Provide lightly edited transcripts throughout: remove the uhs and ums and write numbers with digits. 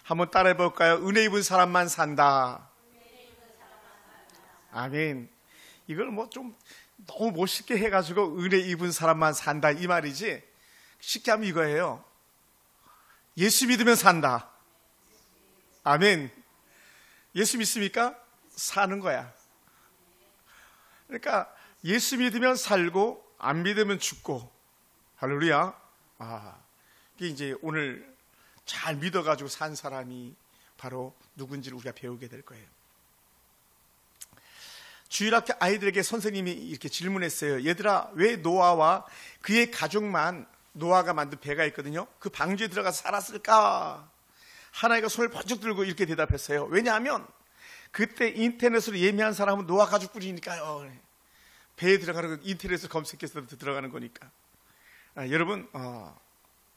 한번 따라해 볼까요? 은혜 입은 사람만 산다. 아멘. 이걸 뭐 좀 너무 멋있게 해가지고 은혜 입은 사람만 산다 이 말이지, 쉽게 하면 이거예요. 예수 믿으면 산다. 아멘. 예수 믿습니까? 사는 거야. 그러니까 예수 믿으면 살고 안 믿으면 죽고. 할렐루야. 이게 이제 오늘 잘 믿어가지고 산 사람이 바로 누군지를 우리가 배우게 될 거예요. 주일학교 아이들에게 선생님이 이렇게 질문했어요. 얘들아, 왜 노아와 그의 가족만, 노아가 만든 배가 있거든요, 그 방주에 들어가서 살았을까? 하나이가 손을 번쩍 들고 이렇게 대답했어요. 왜냐하면 그때 인터넷으로 예매한 사람은 노아 가족뿐이니까요. 배에 들어가는 건 인터넷에서 검색해서 들어가는 거니까. 여러분,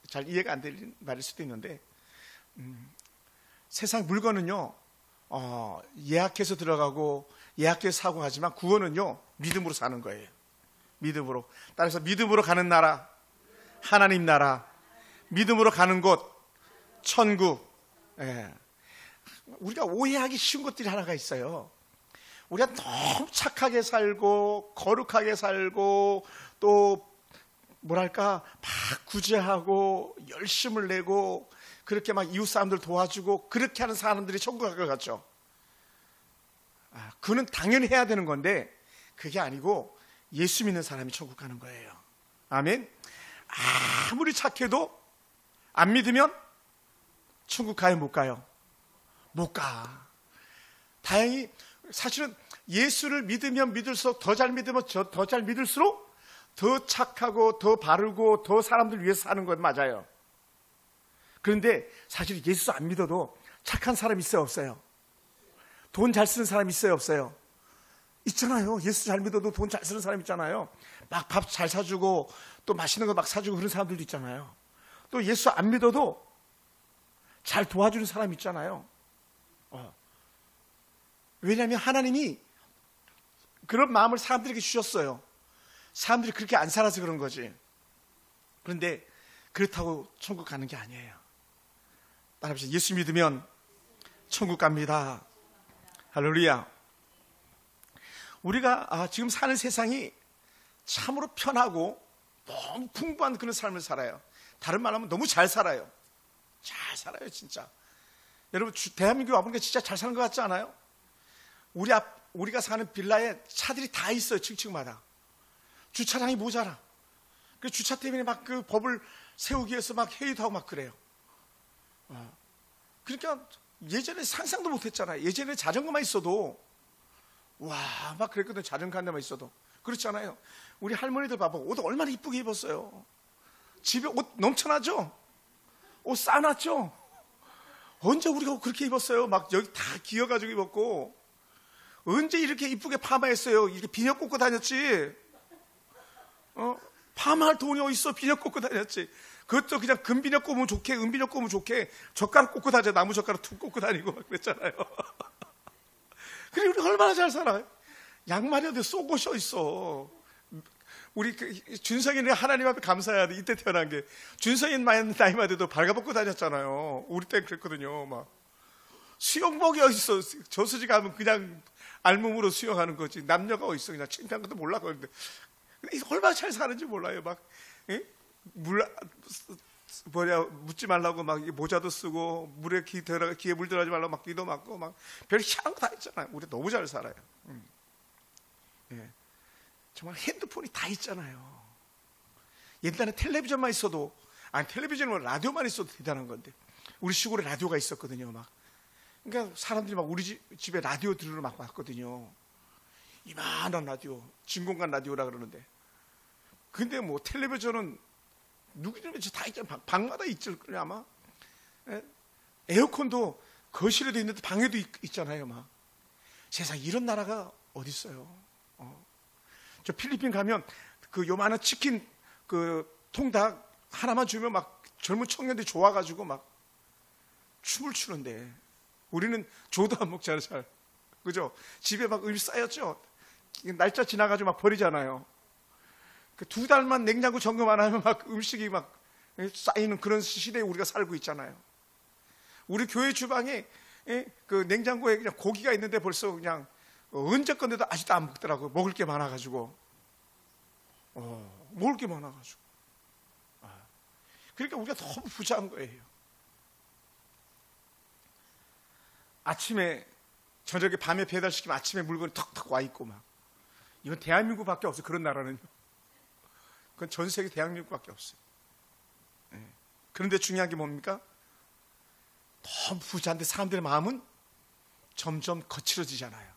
잘 이해가 안 되는 말일 수도 있는데, 세상 물건은요, 예약해서 들어가고 예약해서 사고 하지만 구원은요, 믿음으로 사는 거예요. 믿음으로. 따라서 믿음으로 가는 나라, 하나님 나라, 믿음으로 가는 곳, 천국. 예. 우리가 오해하기 쉬운 것들이 하나가 있어요. 우리가 너무 착하게 살고 거룩하게 살고 또 뭐랄까 막 구제하고 열심을 내고 그렇게 막 이웃 사람들 도와주고 그렇게 하는 사람들이 천국 갈 것 같죠. 그는 당연히 해야 되는 건데 그게 아니고 예수 믿는 사람이 천국 가는 거예요. 아멘. 아무리 착해도 안 믿으면 천국 가요, 못 가요? 못 가. 다행히 사실은 예수를 믿으면 믿을수록, 더 잘 믿으면 더 잘 믿을수록 더 착하고 더 바르고 더 사람들 위해서 사는 건 맞아요. 그런데 사실 예수 안 믿어도 착한 사람 있어요, 없어요? 돈 잘 쓰는 사람 있어요, 없어요? 있잖아요. 예수 잘 믿어도 돈 잘 쓰는 사람 있잖아요. 막 밥 잘 사주고 또 맛있는 거 막 사주고 그런 사람들도 있잖아요. 또 예수 안 믿어도 잘 도와주는 사람 있잖아요. 왜냐하면 하나님이 그런 마음을 사람들에게 주셨어요. 사람들이 그렇게 안 살아서 그런 거지. 그런데 그렇다고 천국 가는 게 아니에요. 따라합시다. 예수 믿으면 천국 갑니다. 할렐루야. 우리가 지금 사는 세상이 참으로 편하고 너무 풍부한 그런 삶을 살아요. 다른 말 하면 너무 잘 살아요. 잘 살아요, 진짜. 여러분, 대한민국에 와보니까 진짜 잘 사는 것 같지 않아요? 우리가 사는 빌라에 차들이 다 있어요, 층층마다. 주차장이 모자라. 그 주차 때문에 막 그 법을 세우기 위해서 막 회의도 하고 막 그래요. 그러니까 예전에 상상도 못 했잖아요. 예전에 자전거만 있어도, 와, 막 그랬거든요. 자전거 한 대만 있어도. 그렇잖아요. 우리 할머니들 봐봐. 옷 얼마나 이쁘게 입었어요. 집에 옷 넘쳐나죠? 옷 싸놨죠? 언제 우리가 그렇게 입었어요? 막 여기 다 기어가지고 입었고. 언제 이렇게 이쁘게 파마했어요? 이렇게 비녀 꽂고 다녔지. 파마할 돈이 어딨어? 비녀 꽂고 다녔지. 그것도 그냥 금비녀 꽂으면 좋게, 은비녀 꽂으면 좋게 젓가락 꽂고 다녀. 나무 젓가락 툭 꽂고 다니고 그랬잖아요. 그래, 우리 얼마나 잘 살아요? 양말이 어디 쏘고셔 있어. 우리 준성이는 하나님 앞에 감사해야 돼. 이때 태어난 게. 준성이 나이만 돼도 발가벗고 다녔잖아요. 우리 때 그랬거든요. 막 수영복이 어딨어. 저수지 가면 그냥 알몸으로 수영하는 거지. 남녀가 어딨어. 그냥 창피한 것도 몰라. 그런데 얼마나 잘 사는지 몰라요. 막 묻지 말라고 막 모자도 쓰고 물에 귀에 물 들어가지 말라고 막 기도 맞고 막 별 희한한 거 다 있잖아요. 우리 너무 잘 살아요. 예. 정말 핸드폰이 다 있잖아요. 옛날에 텔레비전만 있어도, 아니 텔레비전은 라디오만 있어도 대단한 건데, 우리 시골에 라디오가 있었거든요. 막 그러니까 사람들이 막 우리 집에 라디오 들으러 막 왔거든요. 이만한 라디오, 진공관 라디오라 그러는데. 근데 뭐 텔레비전은 누구든지 다 있잖아요. 방마다 있죠, 아마. 에어컨도 거실에도 있는데 방에도 있잖아요. 막 세상 이런 나라가 어디 있어요? 저 필리핀 가면 그 요만한 치킨 그 통닭 하나만 주면 막 젊은 청년들이 좋아가지고 막 춤을 추는데, 우리는 줘도 안 먹잖아요, 잘. 그죠? 집에 막 음식 쌓였죠? 날짜 지나가지고 막 버리잖아요. 그 2달만 냉장고 점검 안 하면 막 음식이 막 쌓이는 그런 시대에 우리가 살고 있잖아요. 우리 교회 주방에 그 냉장고에 그냥 고기가 있는데 벌써 그냥 언제 건데도 아직도 안 먹더라고요. 먹을 게 많아가지고. 먹을 게 많아가지고. 그러니까 우리가 너무 부자한 거예요. 아침에 저녁에 밤에 배달시키면 아침에 물건이 턱턱 와 있고 막. 이건 대한민국밖에 없어요. 그런 나라는요. 그건 전 세계 대한민국밖에 없어요. 그런데 중요한 게 뭡니까? 너무 부자인데 사람들의 마음은 점점 거칠어지잖아요.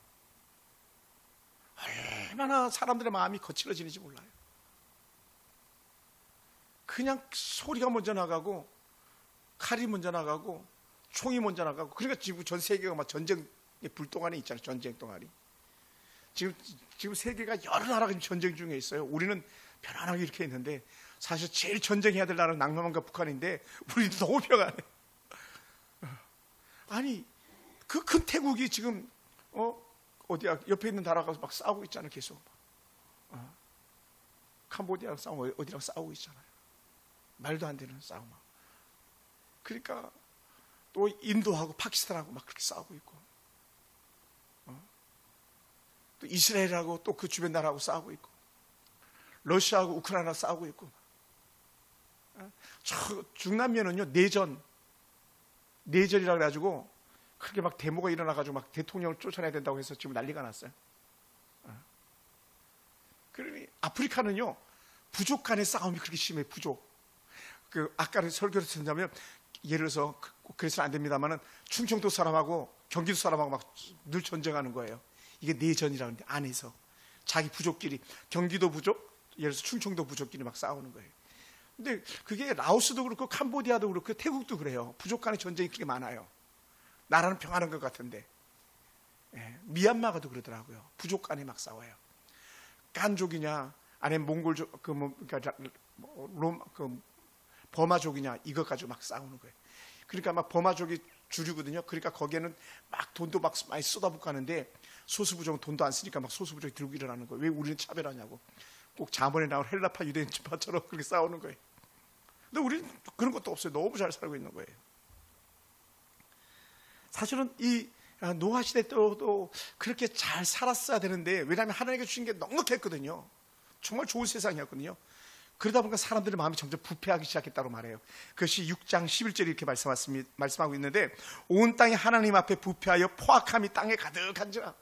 얼마나 사람들의 마음이 거칠어지는지 몰라요. 그냥 소리가 먼저 나가고 칼이 먼저 나가고 총이 먼저 나가고, 그러니까 지금 전 세계가 막 전쟁의 불똥안에 있잖아요. 전쟁 동안이. 지금 세계가 여러 나라가 지금 전쟁 중에 있어요. 우리는 편안하게 이렇게 있는데 사실 제일 전쟁해야 될 나라는 남한과 북한인데 우리도 너무 평안해. 아니 그 큰 태국이 지금 어디야 옆에 있는 나라가 막 싸우고 있잖아요. 계속 캄보디아랑 싸우고 어디랑 싸우고 있잖아요. 말도 안 되는 싸움. 그러니까 또 인도하고 파키스탄하고 막 그렇게 싸우고 있고, 또 이스라엘하고 또 그 주변 나라하고 싸우고 있고, 러시아하고 우크라이나 싸우고 있고. 저 중남미에는요 내전이라 그래가지고 크게 막 데모가 일어나가지고 막 대통령을 쫓아내야 된다고 해서 지금 난리가 났어요. 그러니 아프리카는요 부족 간의 싸움이 그렇게 심해. 부족. 그 아까 설교를 듣자면 예를 들어서 그래서는 안 됩니다만은 충청도 사람하고 경기도 사람하고 막 늘 전쟁하는 거예요. 이게 내전이라는데 안에서 자기 부족끼리, 경기도 부족, 예를 들어서 충청도 부족끼리 막 싸우는 거예요. 근데 그게 라오스도 그렇고 캄보디아도 그렇고 태국도 그래요. 부족 간의 전쟁이 그렇게 많아요. 나라는 평안한 것 같은데. 미얀마가도 그러더라고요. 부족 간에 막 싸워요. 깐족이냐 아니면 몽골족 버마족이냐 이것 가지고 막 싸우는 거예요. 그러니까 막 버마족이 주류거든요. 그러니까 거기에는 막 돈도 막 많이 쏟아붓고 하는데 소수부족은 돈도 안 쓰니까 막 소수부족이 들고 일어나는 거예요. 왜 우리는 차별하냐고. 꼭 자본에 나온 헬라파 유대인파처럼 그렇게 싸우는 거예요. 근데 우리는 그런 것도 없어요. 너무 잘 살고 있는 거예요. 사실은 이 노아 시대 때도 그렇게 잘 살았어야 되는데, 왜냐하면 하나님께 주신 게 넉넉했거든요. 정말 좋은 세상이었거든요. 그러다 보니까 사람들의 마음이 점점 부패하기 시작했다고 말해요. 그것이 6장 11절에 이렇게 말씀하고 있는데, 온 땅이 하나님 앞에 부패하여 포악함이 땅에 가득한지라.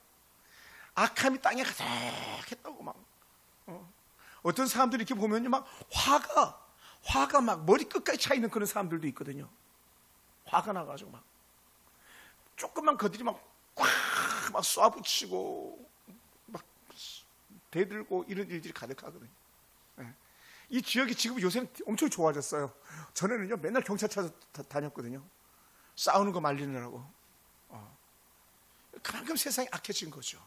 악함이 땅에 가득했다고 막. 어떤 사람들이 이렇게 보면요, 막 화가 막 머리 끝까지 차 있는 그런 사람들도 있거든요. 화가 나가지고 막 조금만 그들이 막 쏴붙이고 막 대들고 이런 일들이 가득하거든요. 이 지역이 지금 요새는 엄청 좋아졌어요. 전에는요 맨날 경찰차 다녔거든요. 싸우는 거 말리느라고. 그만큼 세상이 악해진 거죠.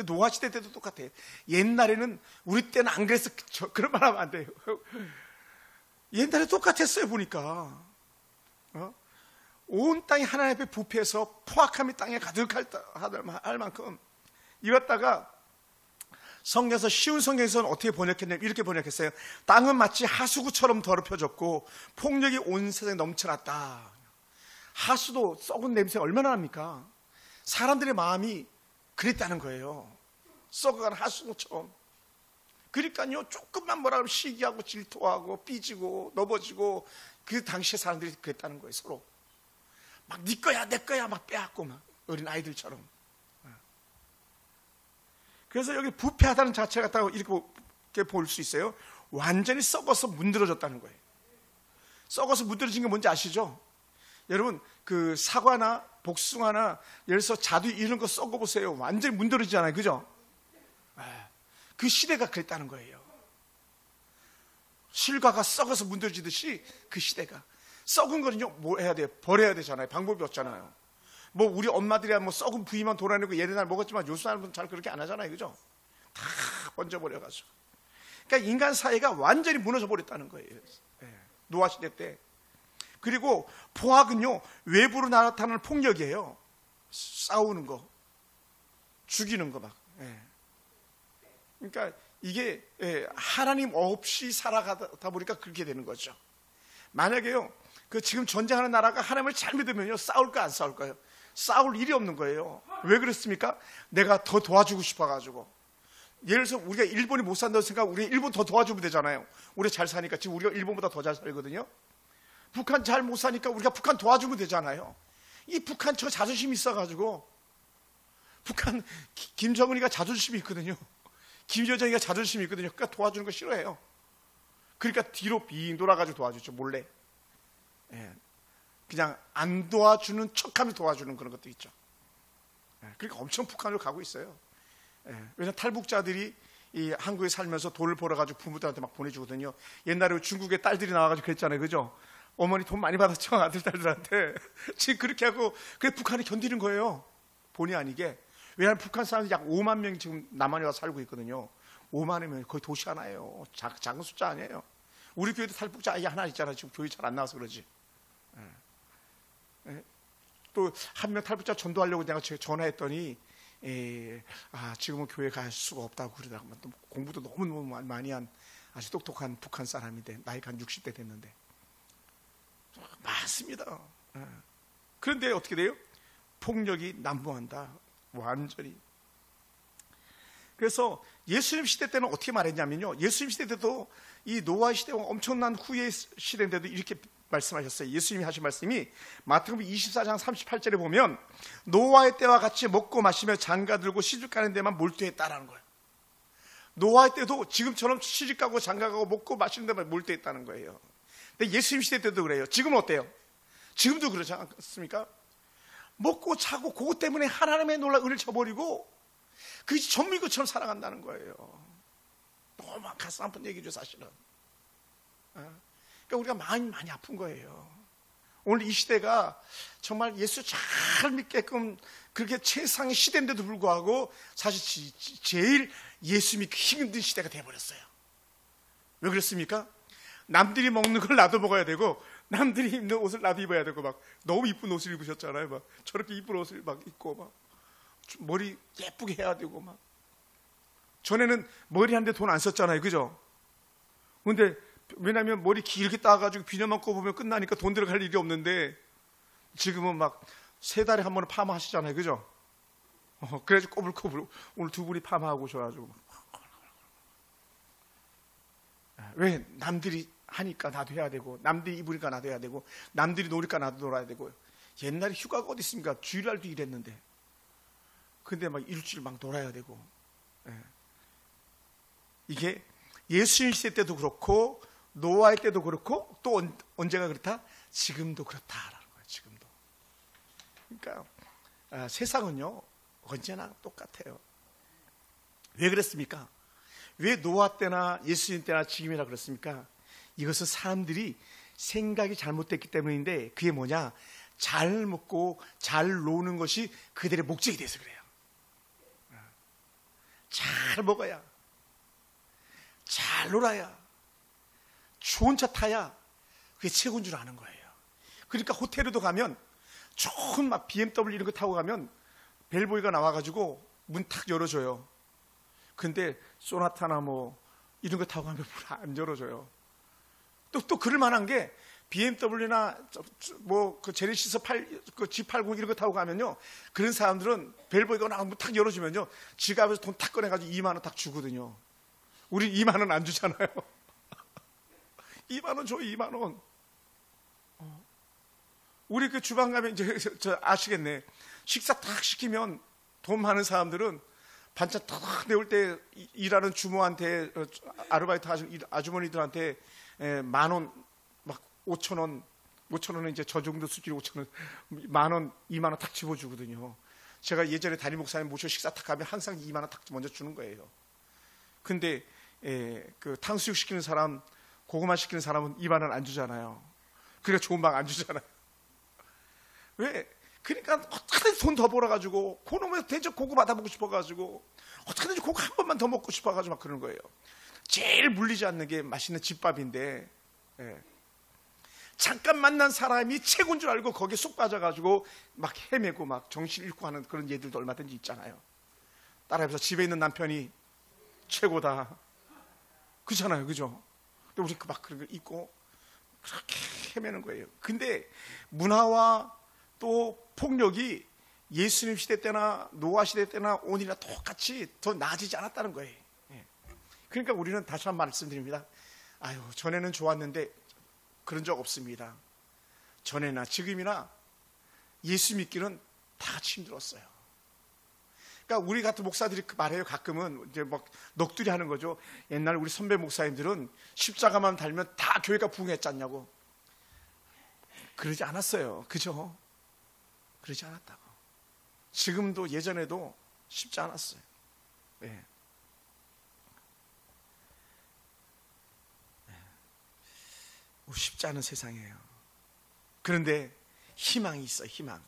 노아 시대 때도 똑같아요. 옛날에는 우리 때는 안 그래서 그런 말 하면 안 돼요. 옛날에 똑같았어요. 보니까 온 땅이 하나님 앞에 부패해서 포악함이 땅에 가득할 만큼 이었다가, 성경에서 쉬운 성경에서는 어떻게 번역했냐면 이렇게 번역했어요. 땅은 마치 하수구처럼 더럽혀졌고 폭력이 온 세상에 넘쳐났다. 하수도 썩은 냄새가 얼마나 납니까? 사람들의 마음이 그랬다는 거예요. 썩어가는 하수구처럼. 그러니까요 조금만 뭐라 하면 시기하고 질투하고 삐지고 넘어지고, 그 당시에 사람들이 그랬다는 거예요. 서로 막 네 거야 내 거야 막 빼앗고 막 어린 아이들처럼. 그래서 여기 부패하다는 자체 갖다가 이렇게 볼 수 있어요. 완전히 썩어서 문드러졌다는 거예요. 썩어서 문드러진 게 뭔지 아시죠? 여러분 그 사과나 복숭아나 예를 들어서 자두 이런 거 썩어보세요. 완전히 문드러지잖아요. 그죠? 그 시대가 그랬다는 거예요. 실과가 썩어서 문드러지듯이 그 시대가. 썩은 거는요 뭐 해야 돼요? 버려야 되잖아요. 방법이 없잖아요. 뭐 우리 엄마들이야 뭐 썩은 부위만 돌아내고 옛날 먹었지만 요새 사람은 잘 그렇게 안 하잖아요. 그죠? 다 번져버려가지고. 그러니까 인간 사회가 완전히 무너져 버렸다는 거예요. 노아 시대 때. 그리고 포악은요 외부로 나타나는 폭력이에요. 싸우는 거, 죽이는 거 막. 그러니까 이게 하나님 없이 살아가다 보니까 그렇게 되는 거죠. 만약에요 그 지금 전쟁하는 나라가 하나님을 잘 믿으면요, 싸울까 안 싸울까요? 싸울 일이 없는 거예요. 왜 그렇습니까? 내가 더 도와주고 싶어가지고. 예를 들어서 우리가 일본이 못 산다고 생각, 우리 일본 더 도와주면 되잖아요. 우리 잘 사니까. 지금 우리가 일본보다 더 잘 살거든요. 북한 잘 못 사니까 우리가 북한 도와주면 되잖아요. 이 북한 저 자존심이 있어가지고, 북한 김정은이가 자존심이 있거든요. 김여정이가 자존심이 있거든요. 그러니까 도와주는 거 싫어해요. 그러니까 뒤로 빙 돌아가지고 도와주죠, 몰래. 예. 그냥 안 도와주는 척하면 도와주는 그런 것도 있죠. 예. 그러니까 엄청 북한으로 가고 있어요. 예. 왜냐하면 탈북자들이 이 한국에 살면서 돈을 벌어가지고 부모들한테 막 보내주거든요. 옛날에 중국에 딸들이 나와가지고 그랬잖아요, 그죠? 어머니 돈 많이 받았죠, 아들 딸들한테. 지금 그렇게 하고 그래 북한이 견디는 거예요, 본의 아니게. 왜냐하면 북한 사람들이 약 5만 명이 지금 남한에 와서 살고 있거든요. 5만이면 거의 도시 하나예요. 작은 숫자 아니에요. 우리 교회도 탈북자 아이 하나 있잖아요. 지금 교회 잘 안 나와서 그러지. 또 한 명 탈북자 전도하려고 내가 전화했더니 지금은 교회 갈 수가 없다고 그러더라고요. 공부도 너무너무 많이 한 아주 똑똑한 북한 사람인데 나이가 한 60대 됐는데 많습니다. 그런데 어떻게 돼요? 폭력이 난무한다. 완전히. 그래서 예수님 시대 때는 어떻게 말했냐면요, 예수님 시대 때도 이 노아 시대와 엄청난 후의 시대인데도 이렇게 말씀하셨어요. 예수님이 하신 말씀이 마태복음 24장 38절에 보면 노아의 때와 같이 먹고 마시며 장가들고 시집가는 데만 몰두했다라는 거예요. 노아의 때도 지금처럼 시집가고 장가가고 먹고 마시는 데만 몰두했다는 거예요. 근데 예수님 시대 때도 그래요. 지금은 어때요? 지금도 그렇지 않습니까? 먹고 자고 그것 때문에 하나님의 놀라운 은혜를 저버리고 그것이 전부인 것처럼 살아간다는 거예요. 너무 가슴 아픈 얘기죠, 사실은. 그러니까 우리가 많이 아픈 거예요. 오늘 이 시대가 정말 예수 잘 믿게끔 그렇게 최상의 시대인데도 불구하고 사실 제일 예수 믿기 힘든 시대가 돼버렸어요. 왜 그렇습니까? 남들이 먹는 걸 나도 먹어야 되고 남들이 입는 옷을 나도 입어야 되고 막 너무 이쁜 옷을 입으셨잖아요. 막 저렇게 이쁜 옷을 막 입고 막 머리 예쁘게 해야 되고 막. 전에는 머리 하는데 돈 안 썼잖아요, 그죠? 근데 왜냐하면 머리 길게 따가지고 비녀만 꼽으면 끝나니까 돈 들어갈 일이 없는데 지금은 막 3달에 한 번은 파마 하시잖아요, 그죠? 그래가지고 꼬불꼬불 오늘 2분이 파마하고 오셔가지고 왜? 남들이 하니까 나도 해야 되고 남들이 입으니까 나도 해야 되고 남들이 노니까 나도 놀아야 되고. 옛날에 휴가가 어디 있습니까? 주일날도 일했는데 근데 막 일주일 막 놀아야 되고. 이게 예수님 시대 때도 그렇고 노아의 때도 그렇고 또 언제가 그렇다? 지금도 그렇다라는 거예요. 지금도. 그러니까 세상은요 언제나 똑같아요. 왜 그랬습니까? 왜 노아 때나 예수님 때나 지금이라 그렇습니까? 이것은 사람들이 생각이 잘못됐기 때문인데 그게 뭐냐? 잘 먹고 잘 노는 것이 그들의 목적이 돼서 그래요. 잘 먹어야, 잘 놀아야, 좋은 차 타야 그게 최고인 줄 아는 거예요. 그러니까 호텔에도 가면 좋은 막 BMW 이런 거 타고 가면 벨보이가 나와가지고 문 탁 열어줘요. 근데 소나타나 뭐 이런 거 타고 가면 문 안 열어줘요. 또 그럴 만한 게 BMW나 뭐 그 제네시스 그 G80 이런 거 타고 가면요, 그런 사람들은 벨보이가 나오면 문 탁 열어주면요 지갑에서 돈 탁 꺼내가지고 2만 원 탁 주거든요. 우린 2만 원 안 주잖아요. 2만 원 줘, 2만 원. 우리 그 주방 가면 이제 저 아시겠네. 식사 딱 시키면 돈 많은 사람들은 반찬 딱 내올 때 일하는 주모한테 아르바이트 하시는 아주머니들한테 10,000원 막 5,000원은 이제 저 정도 수준이 5,000원, 10,000원, 2만 원 탁 집어주거든요. 제가 예전에 담임 목사님 모셔 식사 탁 하면 항상 2만 원 탁 먼저 주는 거예요. 근데 그 탕수육 시키는 사람, 고구마 시키는 사람은 2만 원 안 주잖아요. 그래 좋은 방 안 주잖아요. 왜? 그러니까 어떻게든지 돈 더 벌어가지고 그놈의 대접 고구 받아보고 싶어가지고 어떻게든지 고구 한 번만 더 먹고 싶어가지고 막 그러는 거예요. 제일 물리지 않는 게 맛있는 집밥인데 잠깐 만난 사람이 최고인 줄 알고 거기에 쏙 빠져가지고 막 헤매고 막 정신 잃고 하는 그런 얘들도 얼마든지 있잖아요. 따라해서 집에 있는 남편이 최고다 그렇잖아요, 그죠? 근데 우리 막 그런 거 있고 그렇게 헤매는 거예요. 근데 문화와 또 폭력이 예수님 시대 때나 노아 시대 때나 오늘이나 똑같이 더 나아지지 않았다는 거예요. 그러니까 우리는 다시 한번 말씀드립니다. 아유, 전에는 좋았는데 그런 적 없습니다. 전에나 지금이나 예수 믿기는 다 같이 힘들었어요. 그러니까 우리 같은 목사들이 말해요. 가끔은 이제 막 넋두리 하는 거죠. 옛날 우리 선배 목사님들은 십자가만 달면 다 교회가 부흥했지 않냐고. 그러지 않았어요. 그죠? 그러지 않았다고. 지금도 예전에도 쉽지 않았어요. 네. 쉽지 않은 세상이에요. 그런데 희망이 있어요. 희망.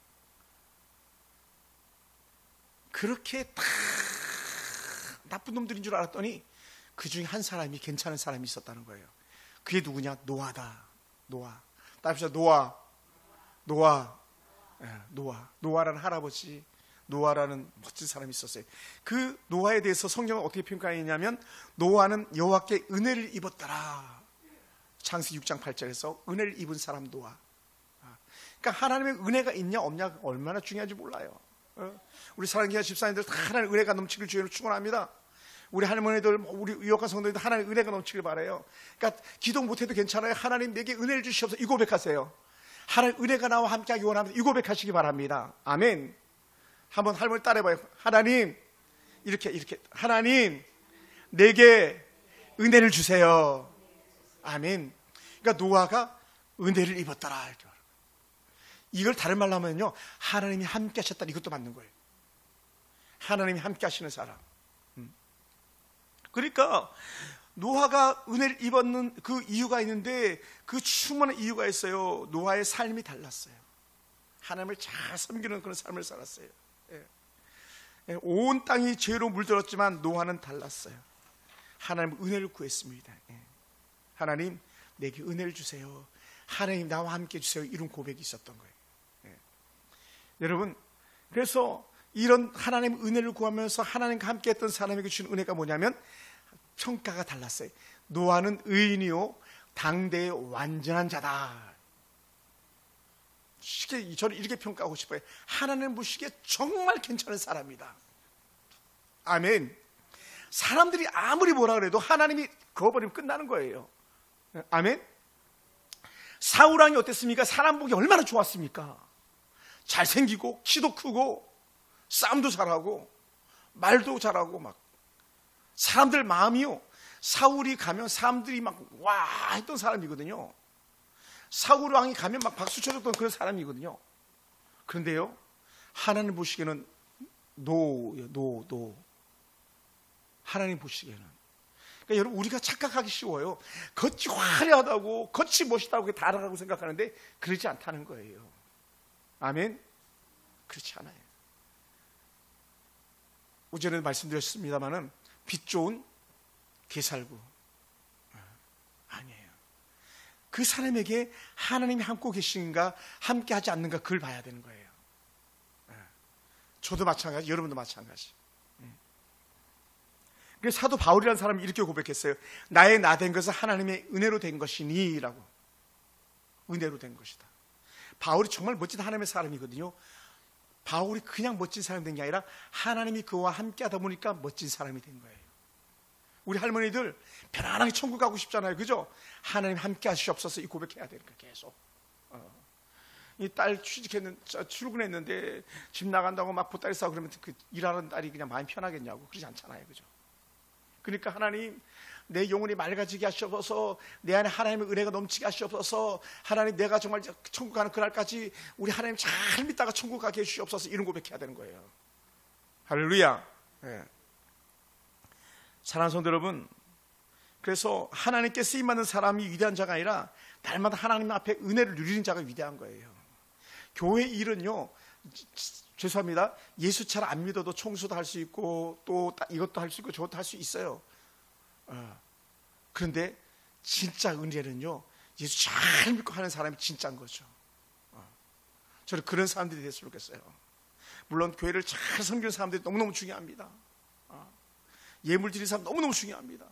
그렇게 다 나쁜 놈들인 줄 알았더니 그 중에 한 사람이 괜찮은 사람이 있었다는 거예요. 그게 누구냐? 노아다. 노아. 따라합시다. 노아. 노아. 노아. 노아라는 할아버지, 노아라는 멋진 사람이 있었어요. 그 노아에 대해서 성경은 어떻게 평가했냐면 노아는 여호와께 은혜를 입었더라. 창세기 6장 8절에서 은혜를 입은 사람 노아. 그러니까 하나님의 은혜가 있냐 없냐 얼마나 중요한지 몰라요. 우리 사랑기가 집사님들 다 하나님의 은혜가 넘치길 주의로 축원합니다. 우리 할머니들, 우리 유혹한 성도님들 하나님의 은혜가 넘치길 바라요. 그러니까 기도 못해도 괜찮아요. 하나님 내게 은혜를 주시옵소서. 이 고백하세요. 하나님 은혜가 나와 함께하기 원합니다. 이 고백하시기 바랍니다. 아멘. 한번 할머니 따라해봐요. 하나님 이렇게 하나님 내게 은혜를 주세요. 아멘. 그러니까 노아가 은혜를 입었더라. 이걸 다른 말로 하면요, 하나님이 함께 하셨다. 이것도 맞는 거예요. 하나님이 함께 하시는 사람. 그러니까 노아가 은혜를 입었는 그 이유가 있는데 그 충분한 이유가 있어요. 노아의 삶이 달랐어요. 하나님을 잘 섬기는 그런 삶을 살았어요. 온 땅이 죄로 물들었지만 노아는 달랐어요. 하나님 은혜를 구했습니다. 하나님 내게 은혜를 주세요. 하나님 나와 함께 주세요. 이런 고백이 있었던 거예요. 여러분, 그래서 이런 하나님 은혜를 구하면서 하나님과 함께 했던 사람에게 주신 은혜가 뭐냐면 평가가 달랐어요. 노아는 의인이요 당대의 완전한 자다. 저는 이렇게 평가하고 싶어요. 하나님 보시기에 정말 괜찮은 사람이다. 아멘. 사람들이 아무리 뭐라 그래도 하나님이 그어버리면 끝나는 거예요. 아멘. 사울왕이 어땠습니까? 사람 보기 얼마나 좋았습니까? 잘생기고 키도 크고 싸움도 잘하고 말도 잘하고 막 사람들 마음이요, 사울이 가면 사람들이 막 와 했던 사람이거든요. 사울 왕이 가면 막 박수 쳐줬던 그런 사람이거든요. 그런데요, 하나님 보시기에는 노. 하나님 보시기에는. 그러니까 여러분, 우리가 착각하기 쉬워요. 겉이 화려하다고, 겉이 멋있다고 다 알아가고 생각하는데 그러지 않다는 거예요. 아멘. 그렇지 않아요. 오전에 말씀드렸습니다마는 빛 좋은 개살구 아니에요. 그 사람에게 하나님이 함께 계신가 함께 하지 않는가 그걸 봐야 되는 거예요. 저도 마찬가지, 여러분도 마찬가지. 그래서 사도 바울이라는 사람이 이렇게 고백했어요. 나의 나 된 것은 하나님의 은혜로 된 것이니 라고. 은혜로 된 것이다. 바울이 정말 멋진 하나님의 사람이거든요. 바울이 그냥 멋진 사람이 된 게 아니라 하나님이 그와 함께 하다 보니까 멋진 사람이 된 거예요. 우리 할머니들 편안하게 천국 가고 싶잖아요. 그죠? 하나님 함께 하시옵소서. 이 고백해야 되니까 계속. 이 딸 출근했는데 집 나간다고 막 보따리 싸고 그러면 그 일하는 딸이 그냥 마음이 편하겠냐고. 그러지 않잖아요. 그죠? 그러니까 하나님 내 영혼이 맑아지게 하시옵소서. 내 안에 하나님의 은혜가 넘치게 하시옵소서. 하나님 내가 정말 천국 가는 그날까지 우리 하나님 잘 믿다가 천국 가게 해주시옵소서. 이런 고백해야 되는 거예요. 할렐루야. 네. 사랑하는 성도 여러분, 그래서 하나님께 쓰임받는 사람이 위대한 자가 아니라 날마다 하나님 앞에 은혜를 누리는 자가 위대한 거예요. 교회 일은요, 죄송합니다, 예수처럼 안 믿어도 청소도 할 수 있고 또 이것도 할 수 있고 저것도 할 수 있어요. 그런데 진짜 은혜는요, 예수 잘 믿고 하는 사람이 진짜인 거죠. 저는 그런 사람들이 됐으면 좋겠어요. 물론 교회를 잘 섬기는 사람들이 너무너무 중요합니다. 예물 드리는 사람 너무너무 중요합니다.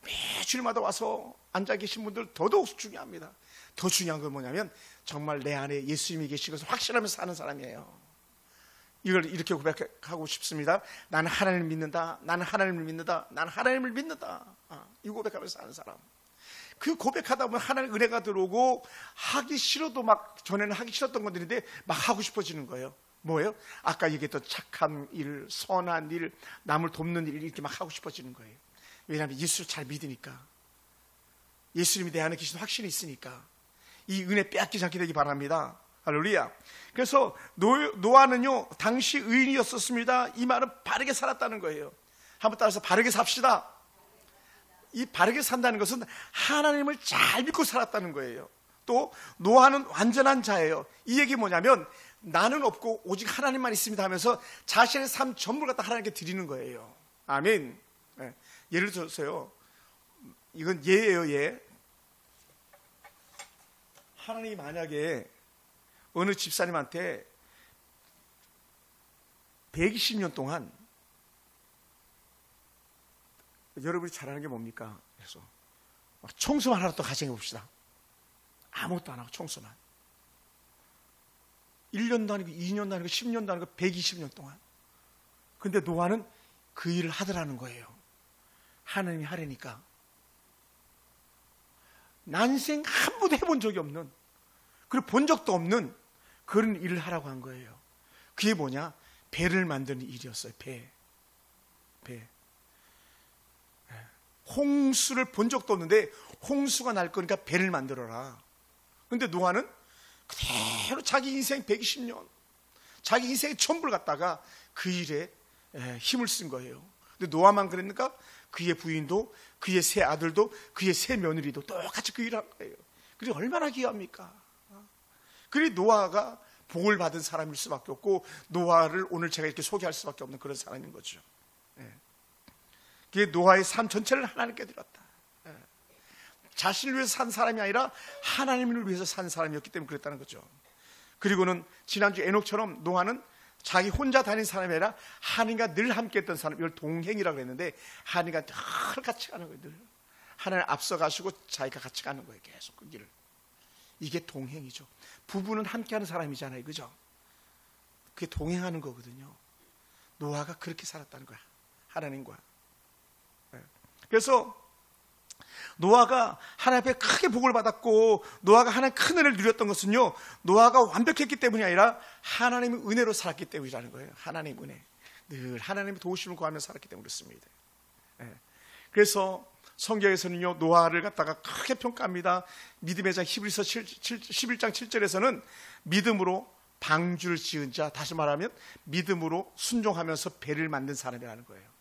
매주일마다 와서 앉아 계신 분들 더더욱 중요합니다. 더 중요한 건 뭐냐면 정말 내 안에 예수님이 계신 것을 확신하면서 사는 사람이에요. 이걸 이렇게 고백하고 싶습니다. 나는 하나님을 믿는다. 나는 하나님을 믿는다. 나는 하나님을 믿는다. 이 고백하면서 사는 사람. 그 고백하다 보면 하나님의 은혜가 들어오고 하기 싫어도 막 전에는 하기 싫었던 것들인데 막 하고 싶어지는 거예요. 뭐예요? 아까 얘기했던 착한 일, 선한 일, 남을 돕는 일 이렇게 막 하고 싶어지는 거예요. 왜냐하면 예수를 잘 믿으니까, 예수님이 내 안에 계신 확신이 있으니까 이 은혜 빼앗기지 않게 되기 바랍니다. 할렐루야. 그래서 노아는요 당시 의인이었었습니다. 이 말은 바르게 살았다는 거예요. 한번 따라서 바르게 삽시다. 이 바르게 산다는 것은 하나님을 잘 믿고 살았다는 거예요. 또 노아는 완전한 자예요. 이 얘기 뭐냐면 나는 없고 오직 하나님만 있습니다 하면서 자신의 삶 전부를 갖다 하나님께 드리는 거예요. 아멘. 네. 예를 들어서요, 이건 예예요, 예. 하나님이 만약에 어느 집사님한테 120년 동안, 여러분이 잘하는 게 뭡니까? 그래서 청소만 하러 또 가정해 봅시다. 아무것도 안 하고 청소만. 1년도 아니고 2년도 아니고 10년도 아니고 120년 동안. 근데 노아는 그 일을 하더라는 거예요. 하나님이 하려니까. 난생 한 번도 해본 적이 없는, 그리고 본 적도 없는 그런 일을 하라고 한 거예요. 그게 뭐냐? 배를 만드는 일이었어요. 배. 홍수를 본 적도 없는데 홍수가 날 거니까 배를 만들어라. 근데 노아는 그대로 자기 인생 120년, 자기 인생의 전부를 갖다가 그 일에 힘을 쓴 거예요. 근데 노아만 그랬는가? 그의 부인도, 그의 세 아들도, 그의 세 며느리도 똑같이 그 일을 한 거예요. 그리고 얼마나 귀합니까? 그리고 노아가 복을 받은 사람일 수밖에 없고, 노아를 오늘 제가 이렇게 소개할 수밖에 없는 그런 사람인 거죠. 그게 노아의 삶 전체를 하나님께 드렸다. 자신을 위해서 산 사람이 아니라 하나님을 위해서 산 사람이었기 때문에 그랬다는 거죠. 그리고는 지난주 에녹처럼 노아는 자기 혼자 다닌 사람이 아니라 하나님과 늘 함께 했던 사람, 이걸 동행이라고 했는데 하나님과 늘 같이 가는 거예요. 늘 하나님 앞서 가시고 자기가 같이 가는 거예요. 계속 그 길을. 이게 동행이죠. 부부는 함께 하는 사람이잖아요. 그죠? 그게 동행하는 거거든요. 노아가 그렇게 살았다는 거야. 하나님과. 그래서 노아가 하나님 앞에 크게 복을 받았고, 노아가 하나님 큰 은혜를 누렸던 것은요, 노아가 완벽했기 때문이 아니라 하나님의 은혜로 살았기 때문이라는 거예요. 하나님의 은혜. 늘 하나님의 도우심을 구하며 살았기 때문에 그렇습니다. 그래서 성경에서는요, 노아를 갖다가 크게 평가합니다. 믿음의 자 히브리서 11장 7절에서는 믿음으로 방주를 지은 자, 다시 말하면 믿음으로 순종하면서 배를 만든 사람이라는 거예요.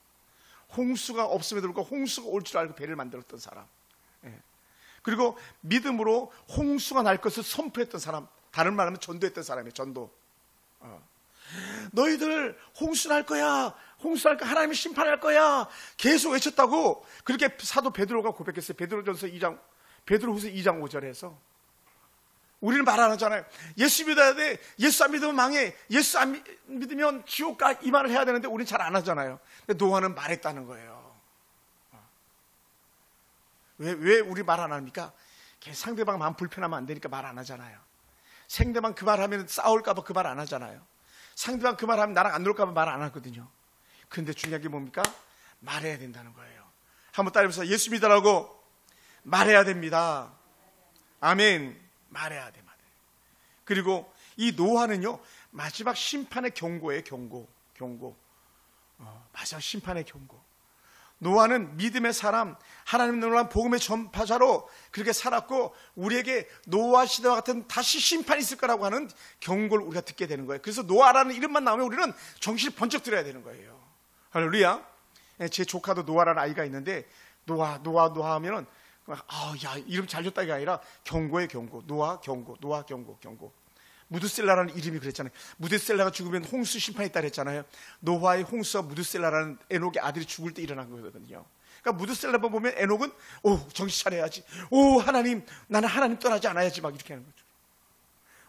홍수가 없음에도 불구하고 홍수가 올 줄 알고 배를 만들었던 사람. 그리고 믿음으로 홍수가 날 것을 선포했던 사람, 다른 말하면 전도했던 사람이에요. 전도. 너희들 홍수 날 거야, 홍수 날 거야, 하나님이 심판할 거야 계속 외쳤다고 그렇게 사도 베드로가 고백했어요. 베드로전서 2장, 베드로후서 2장 5절에서. 우리는 말 안 하잖아요. 예수 믿어야 돼, 예수 안 믿으면 망해, 예수 안 믿으면 지옥 가, 이 말을 해야 되는데 우리는 잘 안 하잖아요. 근데 노아는 말했다는 거예요. 왜 우리 말 안 합니까? 상대방 마음 불편하면 안 되니까 말 안 하잖아요. 상대방 그 말 하면 싸울까 봐 그 말 안 하잖아요. 상대방 그 말 하면 나랑 안 놀까 봐 말 안 하거든요. 근데 중요한 게 뭡니까? 말해야 된다는 거예요. 한번 따라해보세요. 예수 믿으라고 말해야 됩니다. 아멘. 말해야 돼, 말해. 그리고 이 노아는요, 마지막 심판의 경고예요. 경고. 마지막 심판의 경고. 노아는 믿음의 사람, 하나님 노란 복음의 전파자로 그렇게 살았고, 우리에게 노아 시대와 같은 다시 심판이 있을 거라고 하는 경고를 우리가 듣게 되는 거예요. 그래서 노아라는 이름만 나오면 우리는 정신을 번쩍 들어야 되는 거예요. 할렐루야. 제 조카도 노아라는 아이가 있는데, 노아 하면은 야, 이름 잘 줬다가 아니라 경고의 경고. 노아 경고. 무드셀라라는 이름이 그랬잖아요. 무드셀라가 죽으면 홍수 심판이 있다 그랬잖아요. 노아의 홍수와 무드셀라라는 에녹의 아들이 죽을 때 일어난 거거든요. 그러니까 무드셀라만 보면 에녹은 정신 차려야지, 하나님, 나는 하나님 떠나지 않아야지, 막 이렇게 하는 거죠.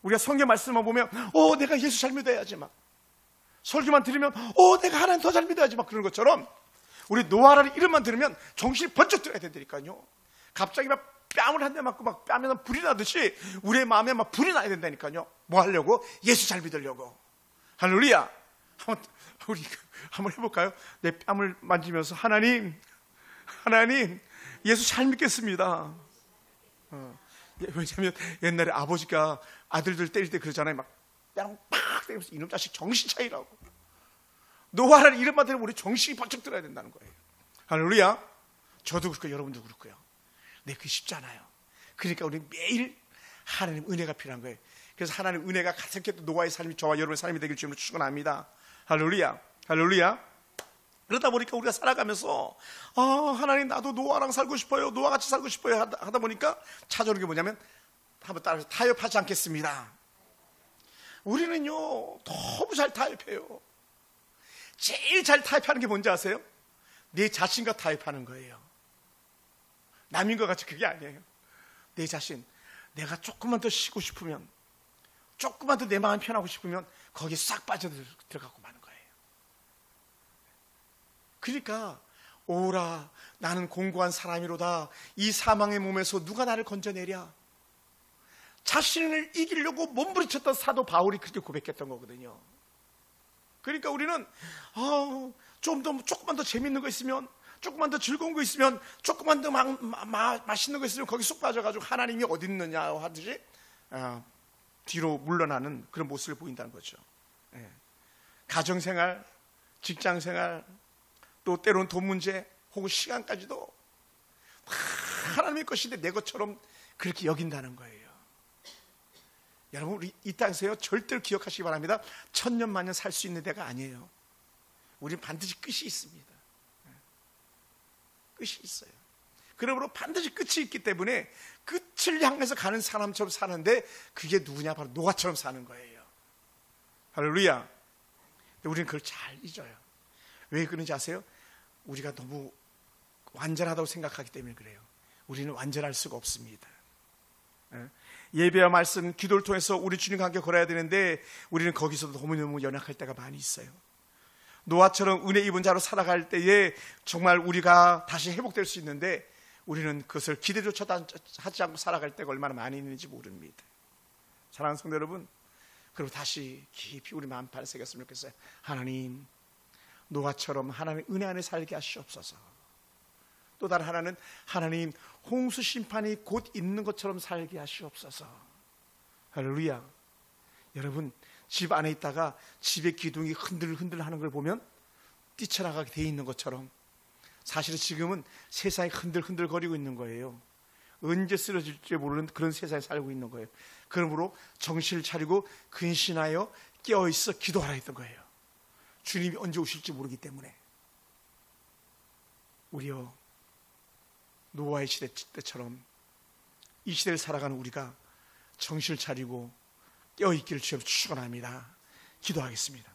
우리가 성경 말씀만 보면 내가 예수 잘 믿어야지, 막 설교만 들으면 내가 하나님 더 잘 믿어야지, 막 그런 것처럼 우리 노아라는 이름만 들으면 정신이 번쩍 들어야 된다니까요. 갑자기 막 뺨을 한 대 맞고 막 뺨에서 불이 나듯이 우리의 마음에 막 불이 나야 된다니까요. 뭐 하려고? 예수 잘 믿으려고. 할렐루야. 우리 한번 해볼까요? 내 뺨을 만지면서 하나님 예수 잘 믿겠습니다. 왜냐하면 옛날에 아버지가 아들들 때릴 때 그러잖아요. 막 뺨 팍 때리면서 이놈 자식 정신 차리라고. 노아라는 이름만 들으면 우리 정신이 번쩍 들어야 된다는 거예요. 할렐루야. 저도 그렇고 여러분도 그렇고요. 네, 그게 쉽잖아요. 그러니까 우리 매일 하나님 은혜가 필요한 거예요. 그래서 하나님 은혜가 가득했던 노아의 삶이 저와 여러분의 삶이 되길 주님으로 축원합니다. 할렐루야. 할렐루야. 그러다 보니까 우리가 살아가면서 하나님 나도 노아랑 살고 싶어요. 노아 같이 살고 싶어요 하다 보니까 찾아오는 게 뭐냐면 한번 따라서 타협하지 않겠습니다. 우리는요 너무 잘 타협해요. 제일 잘 타협하는 게 뭔지 아세요? 내 자신과 타협하는 거예요. 남인 것 같이 그게 아니에요. 내 자신, 내가 조금만 더 쉬고 싶으면, 조금만 더 내 마음 편하고 싶으면 거기에 싹 빠져들어가고 마는 거예요. 그러니까 오라 나는 공고한 사람이로다. 이 사망의 몸에서 누가 나를 건져내랴. 자신을 이기려고 몸부림쳤던 사도 바울이 그렇게 고백했던 거거든요. 그러니까 우리는 조금만 더 재밌는 거 있으면, 조금만 더 즐거운 거 있으면, 조금만 더 맛있는 거 있으면 거기 쏙 빠져가지고 하나님이 어디 있느냐 하듯이 뒤로 물러나는 그런 모습을 보인다는 거죠. 가정생활, 직장생활, 또 때로는 돈 문제 혹은 시간까지도 하나님의 것인데 내 것처럼 그렇게 여긴다는 거예요. 여러분 우리 이 땅에서요 절대로 기억하시기 바랍니다. 천년만년 살 수 있는 데가 아니에요. 우리는 반드시 끝이 있습니다. 끝이 있어요. 그러므로 반드시 끝이 있기 때문에 끝을 향해서 가는 사람처럼 사는데 그게 누구냐? 바로 노아처럼 사는 거예요. 할렐루야. 근데 우리는 그걸 잘 잊어요. 왜 그런지 아세요? 우리가 너무 완전하다고 생각하기 때문에 그래요. 우리는 완전할 수가 없습니다. 예배와 말씀, 기도를 통해서 우리 주님과 함께 걸어야 되는데 우리는 거기서도 너무너무 연약할 때가 많이 있어요. 노아처럼 은혜 입은 자로 살아갈 때에 정말 우리가 다시 회복될 수 있는데 우리는 그것을 기대조차도 하지 않고 살아갈 때가 얼마나 많이 있는지 모릅니다. 사랑하는 성도 여러분, 그리고 다시 깊이 우리 마음 반색했으면 좋겠어요. 하나님, 노아처럼 하나님의 은혜 안에 살게 하시옵소서. 또 다른 하나는 하나님 홍수 심판이 곧 있는 것처럼 살게 하시옵소서. 할렐루야. 여러분 집 안에 있다가 집의 기둥이 흔들흔들 하는 걸 보면 뛰쳐나가게 돼 있는 것처럼 사실은 지금은 세상이 흔들흔들 거리고 있는 거예요. 언제 쓰러질지 모르는 그런 세상에 살고 있는 거예요. 그러므로 정신을 차리고 근신하여 깨어있어 기도하라 했던 거예요. 주님이 언제 오실지 모르기 때문에. 우리요 노아의 시대 때처럼 이 시대를 살아가는 우리가 정신을 차리고 깨어있기를 주여 축원합니다. 기도하겠습니다.